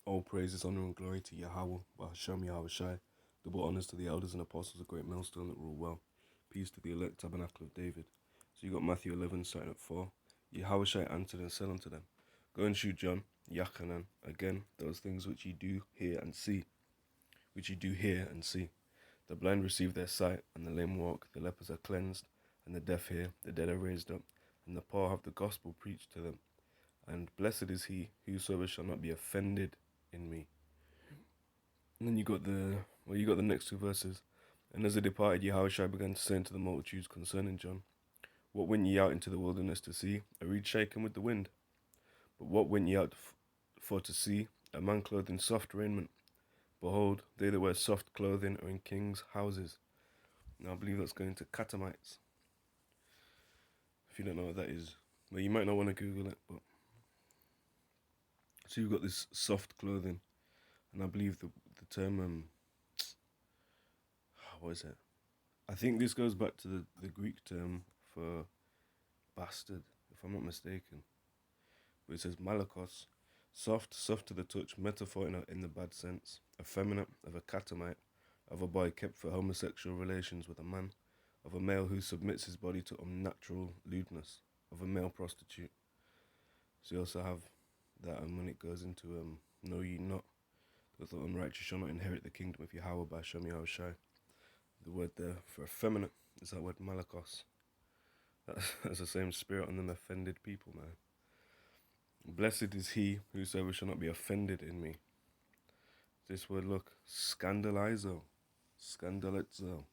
All praises, honor, and glory to Yahawah, bahasham, Yahawashi. Double honors to the elders and apostles, a great millstone that rule well. Peace to the elect tabernacle of David. So you got Matthew 11, starting at 4. Yahawashi answered and said unto them, Go and shoot John, Yachanan, again, those things which ye do hear and see. The blind receive their sight, and the lame walk, the lepers are cleansed, and the deaf hear, the dead are raised up, and the poor have the gospel preached to them. And blessed is he whosoever shall not be offended in me. And then you got the next two verses. And as they departed, Yahawashi began to say unto the multitudes concerning John, What went ye out into the wilderness to see? A reed shaken with the wind? But what went ye out for to see? A man clothed in soft raiment? Behold, they that wear soft clothing are in kings' houses. Now I believe that's going to Catamites. If you don't know what that is, well, you might not want to Google it, but so you've got this soft clothing, and I believe the term what is it? I think this goes back to the Greek term for bastard, if I'm not mistaken. But it says malakos, soft to the touch, metaphor in the bad sense, effeminate, of a catamite, of a boy kept for homosexual relations with a man, of a male who submits his body to unnatural lewdness, of a male prostitute. So you also have that, and when it goes into know ye not, that the unrighteous shall not inherit the kingdom of Yahawah, bahasham, Yahawashi. The word there for effeminate is that word malakos. That's the same spirit on them offended people, man. Blessed is he whosoever shall not be offended in me. This word, look, scandalizo, scandalizo,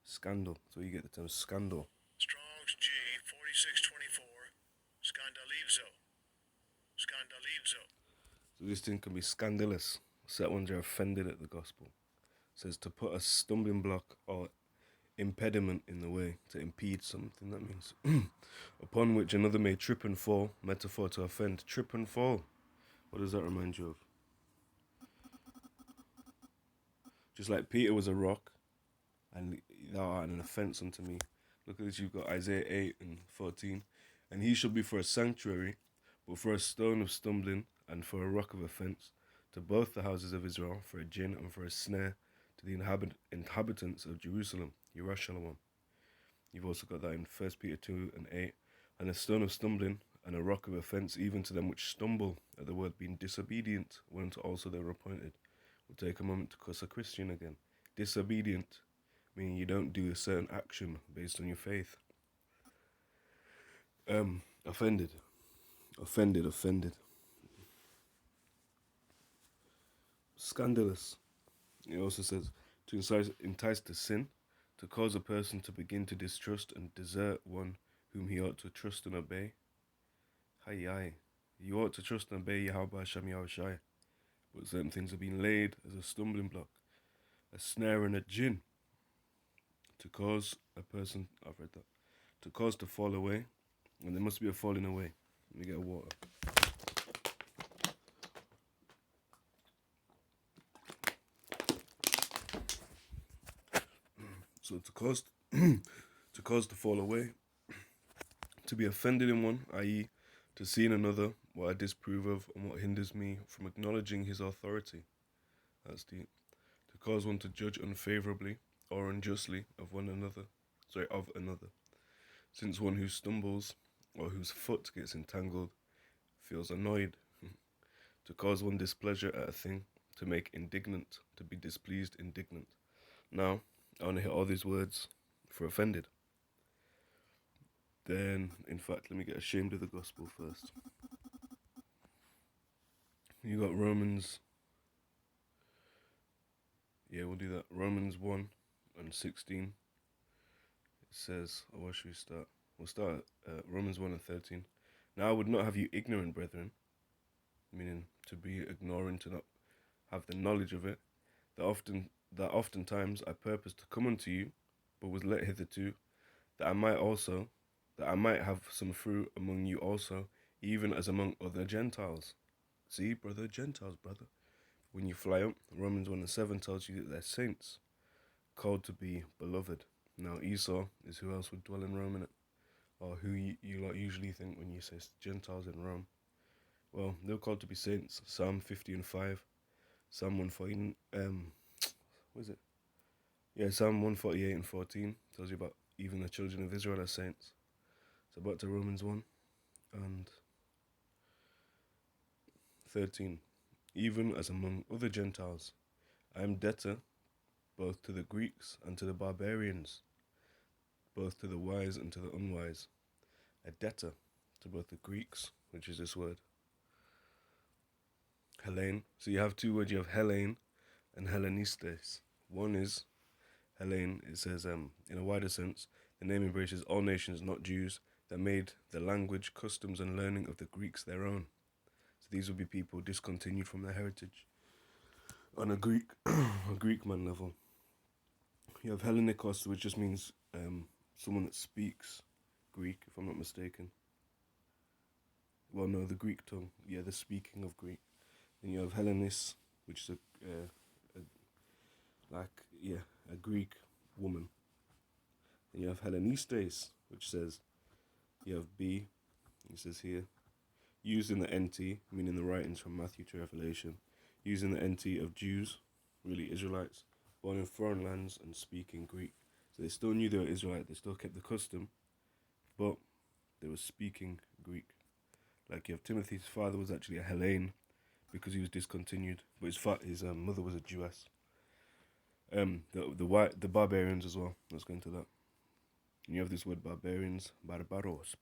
scandal. So you get the term scandal. Strong's G 4624, scandalizo. So this thing can be scandalous. Set ones are offended at the gospel. It says to put a stumbling block or impediment in the way, to impede something, that means. Upon which another may trip and fall, metaphor to offend, trip and fall. What does that remind you of? Just like Peter was a rock, and thou art an offence unto me. Look at this, you've got Isaiah 8 and 14. And he shall be for a sanctuary, but for a stone of stumbling, and for a rock of offence, to both the houses of Israel, for a gin and for a snare, to the inhabitants of Jerusalem, Yerushalayim. You've also got that in 1 Peter 2 and 8. And a stone of stumbling, and a rock of offence, even to them which stumble at the word, being disobedient, whereunto also they were appointed. We'll take a moment to cuss a Christian again. Disobedient, meaning you don't do a certain action based on your faith. Offended. Scandalous. It also says to entice to sin, to cause a person to begin to distrust and desert one whom he ought to trust and obey. Hayai. You ought to trust and obey Yahawah, bahasham, Yahawashi. But certain things have been laid as a stumbling block, a snare and a gin, to cause a person, I've read that, to cause to fall away, and there must be a falling away. Let me get a water. So to cause to fall away, to be offended in one, i.e., to see in another what I disapprove of and what hinders me from acknowledging his authority. That's deep. To cause one to judge unfavorably or unjustly of another. Since one who stumbles or whose foot gets entangled feels annoyed. To cause one displeasure at a thing, to make indignant, to be displeased, indignant. Now, I want to hear all these words for offended. Then, in fact, let me get ashamed of the gospel first. You got Romans. Yeah, we'll do that. Romans 1 and 16. It says, or where should we start? We'll start at Romans 1 and 13. Now I would not have you ignorant, brethren, meaning to be ignorant, to not have the knowledge of it, that oftentimes I purposed to come unto you, but was let hitherto, that I might have some fruit among you also, even as among other Gentiles. See, brother, Gentiles, brother. When you fly up, Romans 1 and 7 tells you that they're saints, called to be beloved. Now Esau is who else would dwell in Rome, innit? Or who you usually think when you say Gentiles in Rome. Well, they're called to be saints. Psalm 50 and 5. Psalm 140, what is it? Yeah, Psalm 148 and 14 tells you about even the children of Israel as saints. So back to Romans 1 and 13. Even as among other Gentiles, I am debtor both to the Greeks and to the barbarians, both to the wise and to the unwise. A debtor to both the Greeks, which is this word, Hellene. So you have two words, you have Hellene and Hellenistes. One is Hellene, it says, in a wider sense, the name embraces all nations, not Jews, that made the language, customs, and learning of the Greeks their own. So these would be people discontinued from their heritage on a Greek man level. You have Hellenikos, which just means someone that speaks Greek, if I'm not mistaken. Well, no, the Greek tongue. Yeah, the speaking of Greek. Then you have Hellenis, which is a Greek woman. Then you have Hellenistes, which says you have B. It says here, used in the NT, meaning the writings from Matthew to Revelation, used in the NT of Jews, really Israelites, born in foreign lands and speaking Greek. So they still knew they were Israelite. They still kept the custom, but they were speaking Greek. Like you have Timothy's father was actually a Hellene because he was discontinued, but his mother was a Jewess. The barbarians as well. Let's go into that. And you have this word barbarians, barbaros,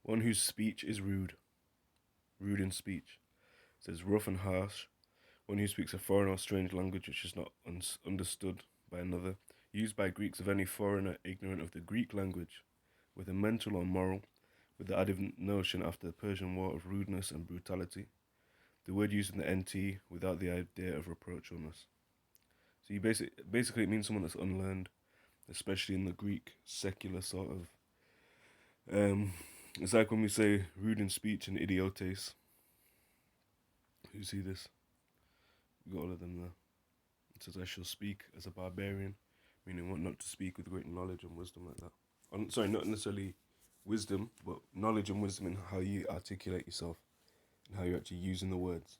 one whose speech is rude in speech. It says rough and harsh, one who speaks a foreign or strange language which is not understood by another, used by Greeks of any foreigner ignorant of the Greek language, with a mental or moral, with the added notion after the Persian War of rudeness and brutality. The word used in the NT without the idea of reproachfulness. So you basically it means someone that's unlearned, especially in the Greek secular sort of. It's like when we say rude in speech and idiotes. You see this? We got all of them there. It says, I shall speak as a barbarian, meaning what not to speak with great knowledge and wisdom like that. Sorry, not necessarily wisdom, but knowledge and wisdom in how you articulate yourself and how you're actually using the words.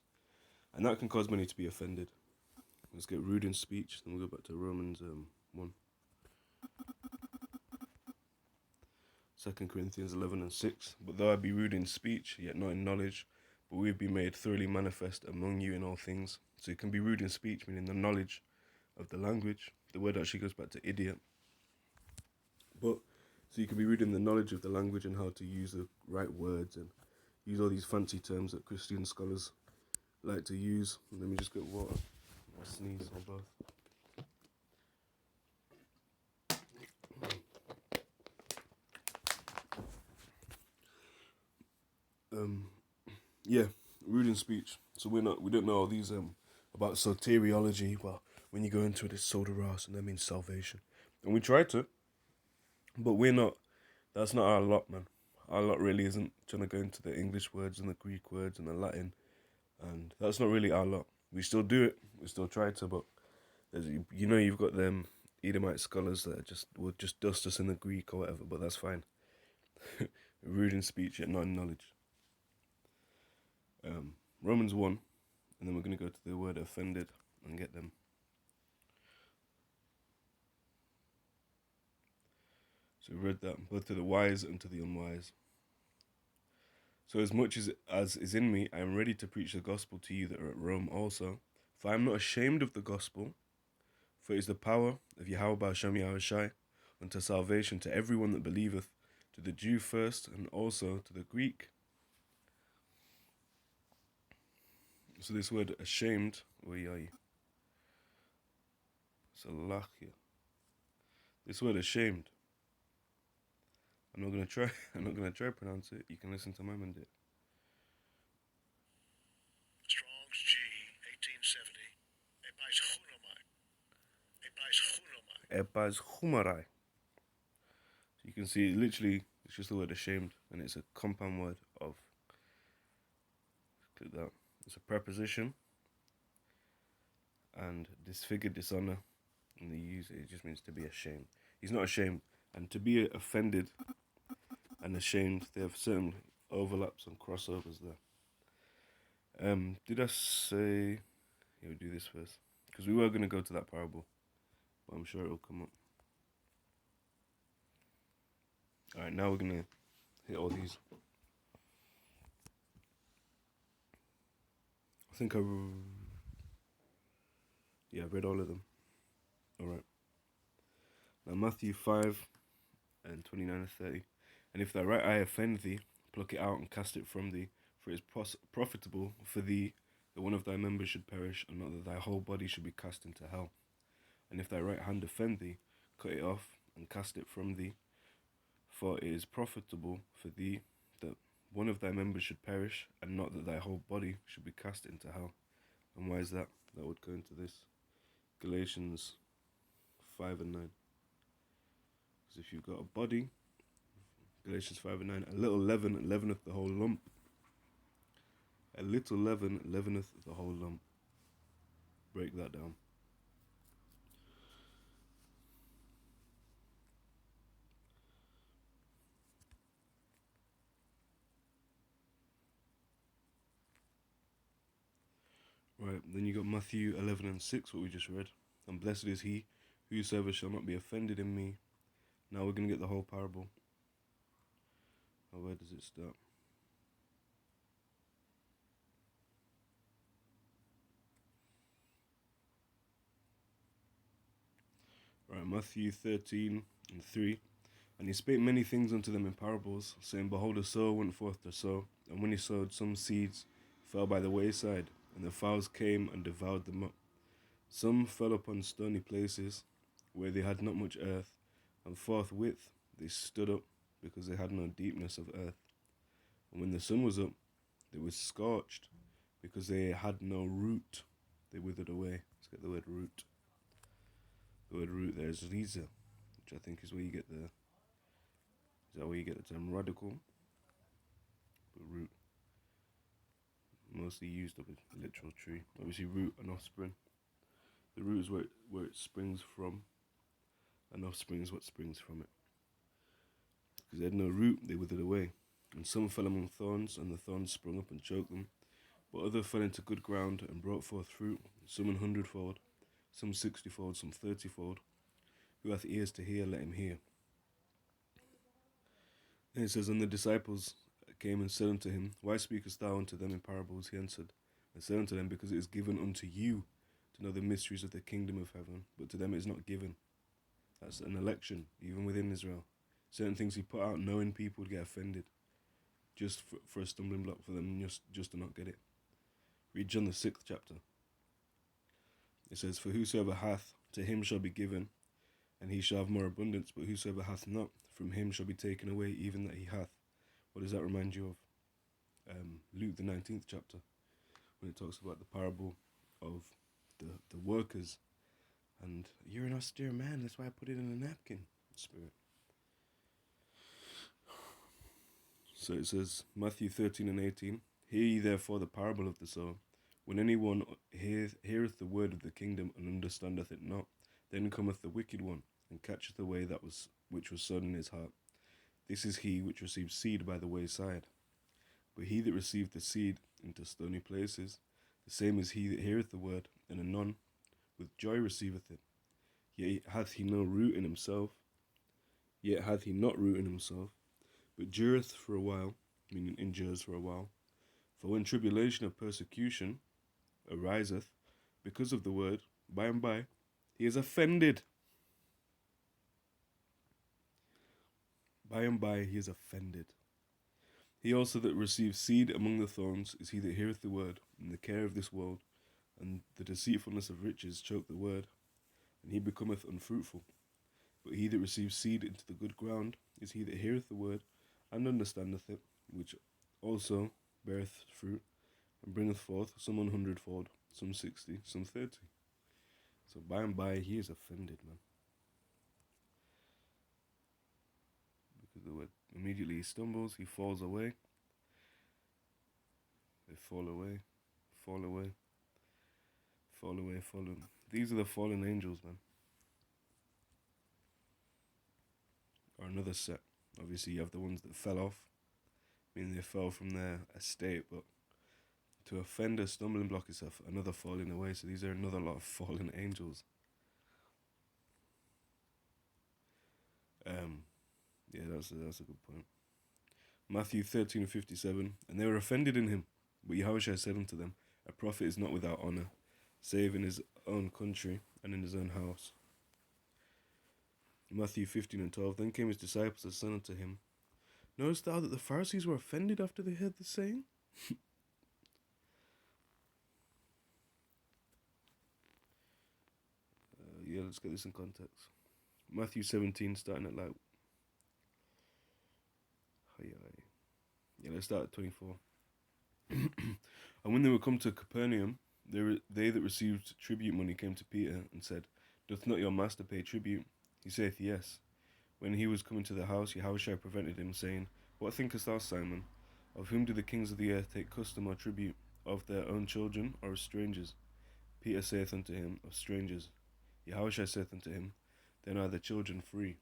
And that can cause many to be offended. Let's get rude in speech, then we'll go back to Romans 1. 2 Corinthians 11 and 6. But though I be rude in speech, yet not in knowledge, but we be made thoroughly manifest among you in all things. So you can be rude in speech, meaning the knowledge of the language. The word actually goes back to idiot. But so you can be rude in the knowledge of the language and how to use the right words and use all these fancy terms that Christian scholars like to use. Let me just get water. I sneeze or both. Yeah, rude in speech. So we don't know all these about soteriology. Well, when you go into it, it's soteros, and that means salvation. And we try to, but we're not. That's not our lot, man. Our lot really isn't trying to go into the English words and the Greek words and the Latin, and that's not really our lot. We still do it. We still try to, but you've got them Edomite scholars that will just dust us in the Greek or whatever. But that's fine. Rude in speech yet not in knowledge. Romans 1, and then we're going to go to the word offended and get them. So we read that, both to the wise and to the unwise. So as much as is in me, I am ready to preach the gospel to you that are at Rome also. For I am not ashamed of the gospel, for it is the power of Yahawah, bahasham, Yahawashi, unto salvation to everyone that believeth, to the Jew first, and also to the Greek. So this word ashamed, this word ashamed, I'm not gonna try to pronounce it. You can listen to my man do it. Strong's G, 1870. Ebaz humarai. So you can see literally it's just the word ashamed, and it's a compound word of. Click that. It's a preposition, and disfigured, dishonor, and they use it. It just means to be ashamed. He's not ashamed, and to be offended and ashamed, they have certain overlaps and crossovers there. Did I say Yeah, we do this first. Because we were going to go to that parable, but I'm sure it'll come up. Alright, now we're going to hit all these. I think I read all of them. Alright. Now Matthew 5 and 29 and 30. And if thy right eye offend thee, pluck it out and cast it from thee, for it is profitable for thee that one of thy members should perish, and not that thy whole body should be cast into hell. And if thy right hand offend thee, cut it off and cast it from thee, for it is profitable for thee that one of thy members should perish, and not that thy whole body should be cast into hell. And why is that? That would go into this. Galatians 5 and 9. Because if you've got a body, Galatians 5 and 9, a little leaven leaveneth the whole lump. A little leaven leaveneth the whole lump. Break that down. Right, then you got Matthew 11 and 6, what we just read. And blessed is he whosoever shall not be offended in me. Now we're going to get the whole parable. Now where does it start? Right, Matthew 13 and 3. And he spake many things unto them in parables, saying, Behold, a sower went forth to sow, and when he sowed, some seeds fell by the wayside, and the fowls came and devoured them up. Some fell upon stony places, where they had not much earth, and forthwith they stood up, because they had no deepness of earth. And when the sun was up, they were scorched, because they had no root. They withered away. Let's get the word root. The word root there is riza, which I think is where you get the... Is that where you get the term radical? But root. Mostly used of a literal tree. Obviously root and offspring. The root is where it springs from, and offspring is what springs from it. Because they had no root, they withered away. And some fell among thorns, and the thorns sprung up and choked them. But others fell into good ground and brought forth fruit, some 100-fold, some 60-fold, some 30-fold. Who hath ears to hear, let him hear. And it says, And the disciples came and said unto him, Why speakest thou unto them in parables? He answered, and said unto them, Because it is given unto you to know the mysteries of the kingdom of heaven, but to them it is not given. That's an election, even within Israel. Certain things he put out knowing people would get offended, just for a stumbling block for them just to not get it. Read John the 6th chapter. It says, For whosoever hath, to him shall be given, and he shall have more abundance, but whosoever hath not, from him shall be taken away even that he hath. What does that remind you of? Luke the 19th chapter, when it talks about the parable of the workers, and you're an austere man, that's why I put it in a napkin. Spirit. So it says, Matthew 13 and 18, Hear ye therefore the parable of the sower. When anyone heareth the word of the kingdom and understandeth it not, then cometh the wicked one, and catcheth away that which was sown in his heart. This is he which received seed by the wayside. But he that received the seed into stony places, the same is he that heareth the word, and anon with joy receiveth it. Yet hath he no root in himself, yet hath he not root in himself, but dureth for a while, meaning endures for a while. For when tribulation of persecution ariseth because of the word, by and by he is offended. By and by he is offended. He also that receives seed among the thorns is he that heareth the word, and the care of this world, and the deceitfulness of riches choke the word, and he becometh unfruitful. But he that receives seed into the good ground is he that heareth the word, and understandeth it, which also beareth fruit, and bringeth forth some 100-fold, some 60, some 30. So by and by he is offended, man. Because the word, immediately he stumbles, he falls away. They fall away, fall away, fall away, fallen. These are the fallen angels, man. Or another set. Obviously you have the ones that fell off, meaning they fell from their estate, but To offend a stumbling block is another falling away. So these are another lot of fallen angels. Yeah, that's a good point. Matthew 13:57, and they were offended in him. But Yahawashi said unto them, a prophet is not without honor, save in his own country and in his own house. Matthew 15:12, then came his disciples and said unto him, knowest thou that the Pharisees were offended after they heard the saying? Yeah, let's get this in context. Matthew 17, starting at like, yeah, let's start at 24. And when they were come to Capernaum, they that received tribute money came to Peter and said, doth not your master pay tribute? He saith, yes. When he was coming to the house, Yahawashi prevented him, saying, what thinkest thou, Simon? Of whom do the kings of the earth take custom or tribute? Of their own children, or of strangers? Peter saith unto him, of strangers. Yahawashi saith unto him, then are the children free.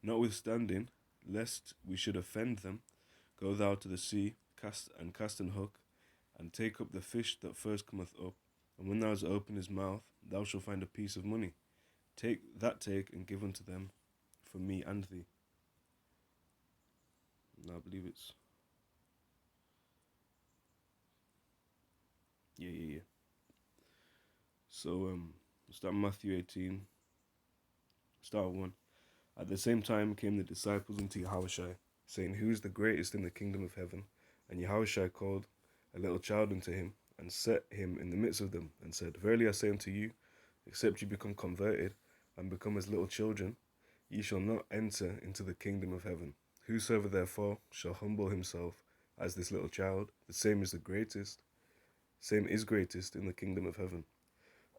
Notwithstanding, lest we should offend them, go thou to the sea, cast an hook, and take up the fish that first cometh up, and when thou hast opened his mouth, thou shalt find a piece of money. Take, and give unto them for me and thee. No, I believe it's... Yeah. So, start Matthew 18, start 1. At the same time came the disciples unto Yahawashi, saying, who is the greatest in the kingdom of heaven? And Yahawashi called a little child unto him, and set him in the midst of them, and said, verily I say unto you, except you become converted, and become as little children, ye shall not enter into the kingdom of heaven. Whosoever therefore shall humble himself as this little child, the same is greatest in the kingdom of heaven.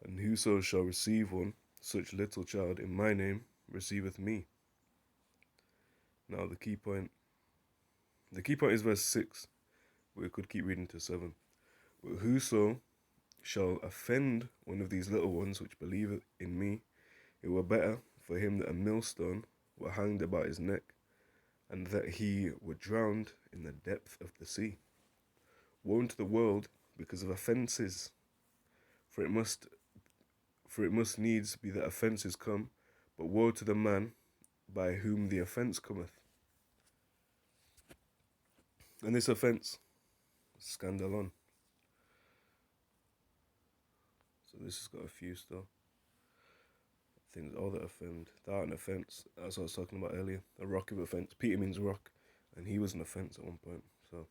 And whoso shall receive one such little child in my name receiveth me. Now the key point is verse 6. We could keep reading to 7. But whoso shall offend one of these little ones which believe in me, it were better for him that a millstone were hanged about his neck, and that he were drowned in the depth of the sea. Woe unto the world because of offences, for it must needs be that offences come, but woe to the man by whom the offence cometh. And this offence, scandalon. So this has got a few still. Things all that offend. Thou art an offence. That's what I was talking about earlier. A rock of offence. Peter means rock, and he was an offence at one point. So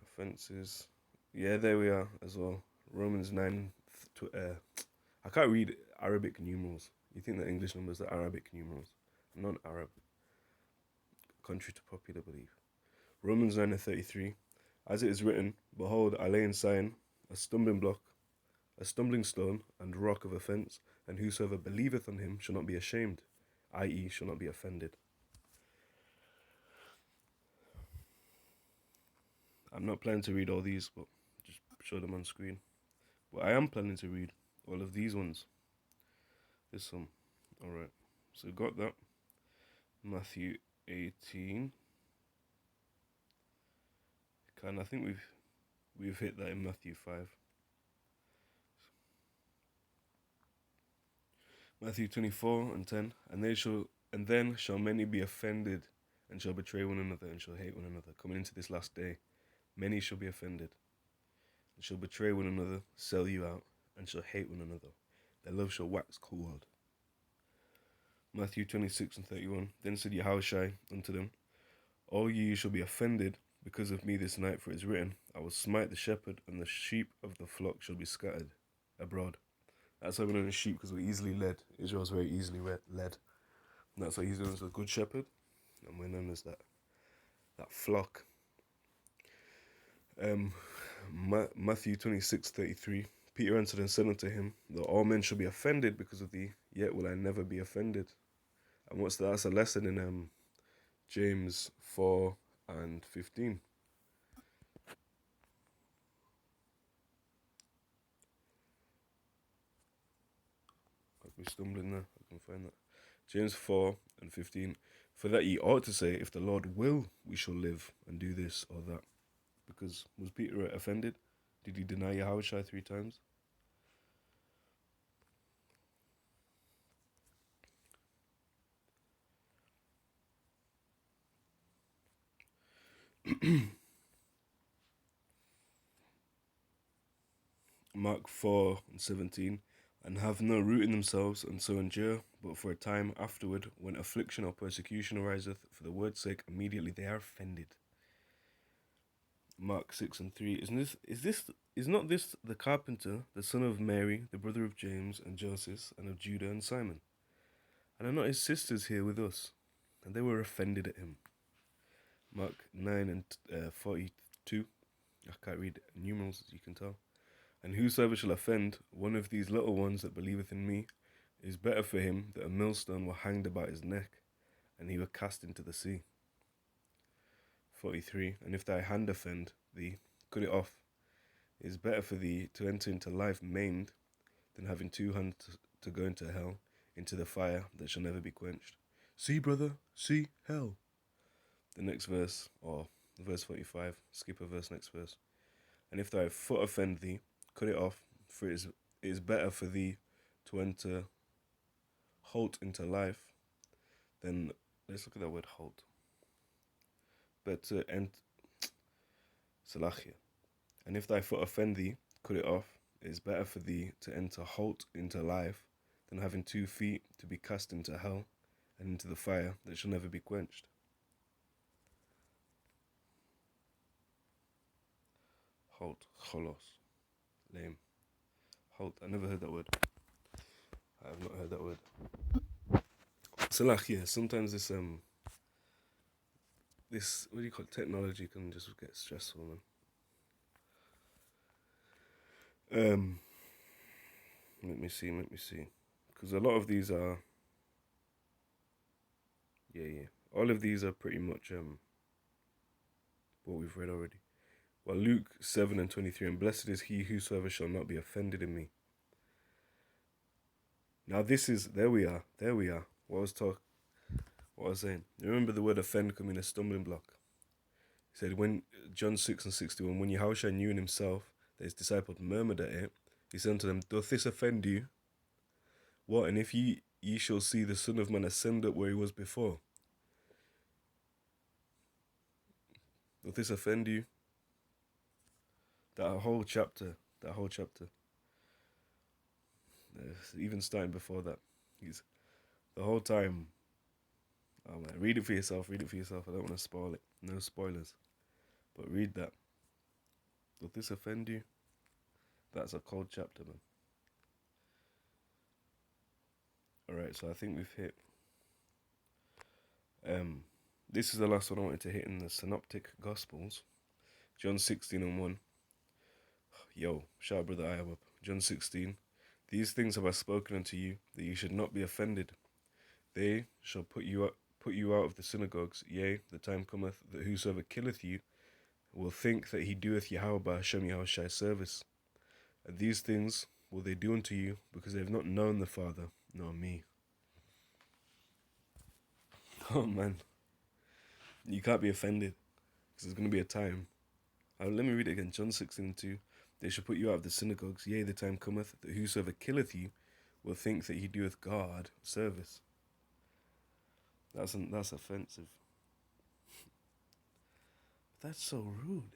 offences. Yeah, there we are as well. Romans 9. I can't read Arabic numerals. You think that English numbers are Arabic numerals? Non-Arab. Contrary to popular belief. Romans 9:33. As it is written, behold, I lay in Zion a stumbling block, a stumbling stone, and rock of offence, and whosoever believeth on him shall not be ashamed, i.e., shall not be offended. I'm not planning to read all these, but just show them on screen. But I am planning to read all of these ones. This one. Alright. So got that. Matthew 18. I think we've hit that in Matthew 5. Matthew 24:10. And then shall many be offended, and shall betray one another, and shall hate one another. Coming into this last day, many shall be offended, and shall betray one another, sell you out, and shall hate one another. Their love shall wax cold. Matthew 26:31. Then said Yahawashi unto them, all ye shall be offended because of me this night, for it is written, I will smite the shepherd, and the sheep of the flock shall be scattered abroad. That's why we're known as sheep, because we're easily led. Israel's very easily led. And that's why he's known as the good shepherd, and we're known as that flock. Matthew 26:33. Peter answered and said unto him, that all men shall be offended because of thee, yet will I never be offended. And what's that? That's a lesson in James 4:15. I'll be stumbling there. I can find that. James 4:15. For that ye ought to say, if the Lord will, we shall live and do this or that. Because was Peter offended? Did he deny Yahawashi 3 times? Mark 4:17, and have no root in themselves, and so endure, but for a time afterward, when affliction or persecution ariseth for the word's sake, immediately they are offended. Mark 6:3, is not this the carpenter, the son of Mary, the brother of James and Joseph, and of Judah and Simon? And are not his sisters here with us? And they were offended at him. Mark 9:42, I can't read numerals, as you can tell. And whosoever shall offend one of these little ones that believeth in me, it is better for him that a millstone were hanged about his neck, and he were cast into the sea. 43. And if thy hand offend thee, cut it off. It is better for thee to enter into life maimed, than having 2 hands to go into hell, into the fire that shall never be quenched. See, brother, see hell. The next verse, or verse 45, skip a verse, next verse. And if thy foot offend thee, cut it off, for it is better for thee to enter halt into life than, let's look at that word halt. Better and salachia. And if thy foot offend thee, cut it off. It is better for thee to enter halt into life than having 2 feet to be cast into hell and into the fire that shall never be quenched. Halt, cholos, lame. Halt, I never heard that word. I have not heard that word. Salachia, sometimes this what do you call it, technology can just get stressful, man. Let me see. Because a lot of these are, all of these are pretty much what we've read already. Well, Luke 7:23, and blessed is he whosoever shall not be offended in me. Now there we are. What I was saying. Remember the word offend coming a stumbling block. He said when John 6:61, when Yahawashi knew in himself that his disciples murmured at it, he said unto them, doth this offend you? What, and if ye shall see the Son of Man ascend up where he was before? Doth this offend you? That whole chapter. Even starting before that. He's the whole time. Oh man, read it for yourself. I don't want to spoil it. No spoilers. But read that. Doth this offend you? That's a cold chapter, man. Alright, so I think we've hit. This is the last one I wanted to hit in the Synoptic Gospels. John 16:1. Yo, shout out brother Yahawah. John 16. These things have I spoken unto you, that you should not be offended. They shall put you out of the synagogues. Yea, the time cometh that whosoever killeth you will think that he doeth Yahawah bahasham Yahawashi service. And these things will they do unto you, because they have not known the Father, nor me. Oh man, you can't be offended, because there's going to be a time. Let me read it again. John 16:2. They shall put you out of the synagogues. Yea, the time cometh that whosoever killeth you will think that he doeth God service. That's offensive. That's so rude.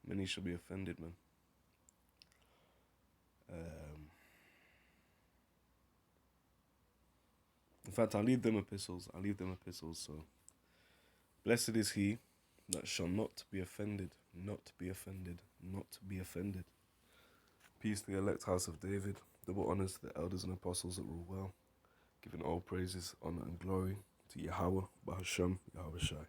Many shall be offended, man. In fact, I'll leave them epistles. So, blessed is he that shall not be offended. Not be offended. Peace to the elect house of David. Double honors to the elders and apostles that rule well, giving all praises, honor, and glory to Yahawah, bahasham, Yahawashi.